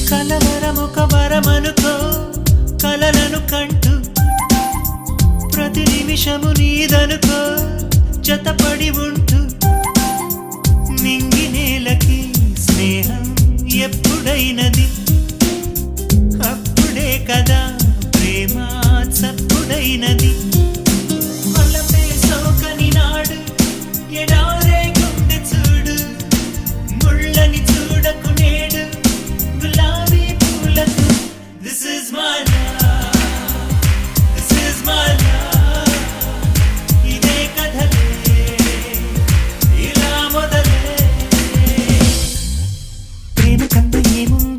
కలవరమొక వరమనుకో కలలను కంటూ ప్రతి నిమిషము నీదనుకో జతపడి ఉంటూ నింగి నేలకి స్నేహం ఎప్పుడైనది అప్పుడే కదా ప్రేమ చప్పుడైనది వలపే సోకని నాడు ఎడారే గుండె చూడు ముళ్ళని చూడకు నేడు గులాబీ పూలకు This is my love, this is my love ఇదే కథలే ఇలా మొదలే ప్రేమ కంటే ఏముంది